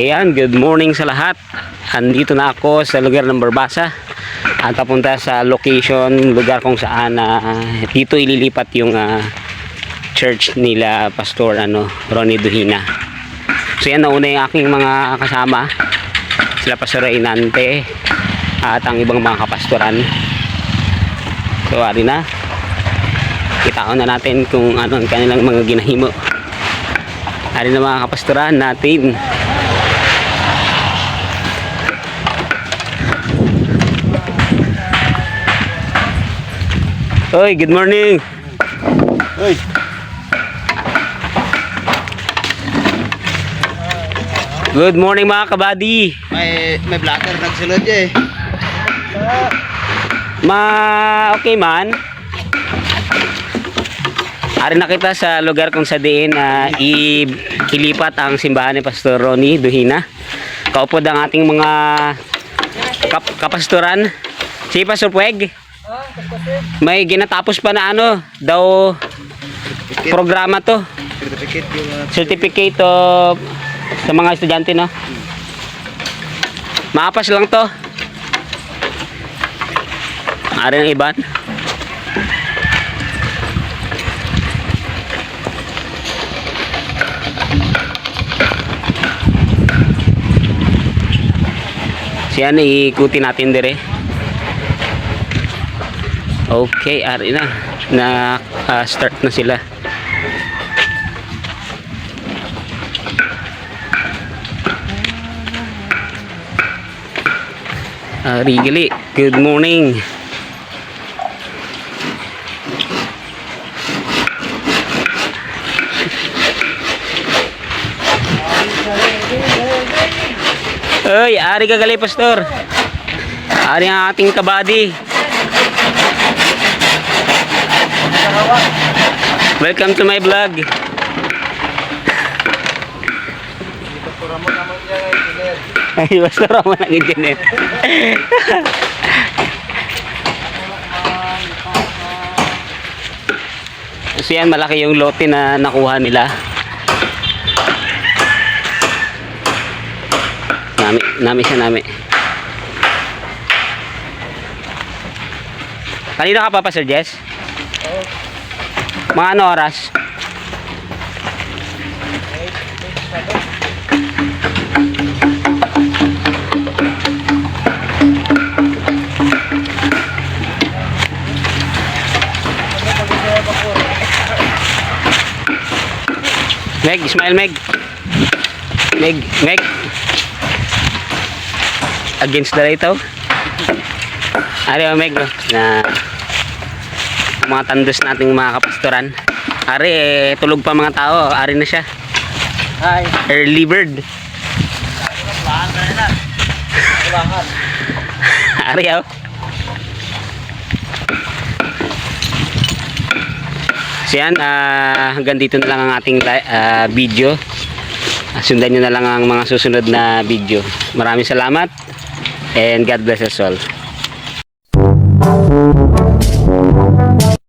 Ayan, good morning sa lahat. Andito na ako sa lugar ng Barbasa at papunta sa location, lugar kung saan dito ililipat yung church nila Pastor Ronnie Duhina. So yan, nauna yung aking mga kasama, sila Pastor Inante at ang ibang mga kapastoran. So ari na, kita na natin kung ano ang kanilang mga ginahimo. Ari na mga kapastoran natin. Hoy, good morning. Hoy. Good morning mga kabady. May vlogger nagsulod eh. Okay man. Ari na kita sa lugar kung sa diin ilipat ang simbahan ni Pastor Ronnie Duhina. Kaupod ang ating mga kapastoran. Si Pastor Pueg. May ginatapos pa na daw programa to. Certificate of sa mga estudyante, no? Maapas lang to. Ari ng iban. Siyan, ikutin natin dire. Okay, ari na start na sila. Ari gali, good morning. Oy, ari ka gali Pastor. Ari ang ating kabady. Welcome to my vlog. Ay, basta Ramon ang engineer. So yan, malaki yung lote na nakuha nila. Nami siya. Kanina ka pa Pastor Jess? Mga ano oras? Meg, smile Meg. Meg. Against the light Ari Meg na mga tandos nating mga kapastoran. Ari tulog pa mga tao. Ari na siya. Hi. Early bird. Ari So yan, hanggang dito na lang ang ating video. Sundan nyo na lang ang mga susunod na video. Maraming salamat and God bless us all.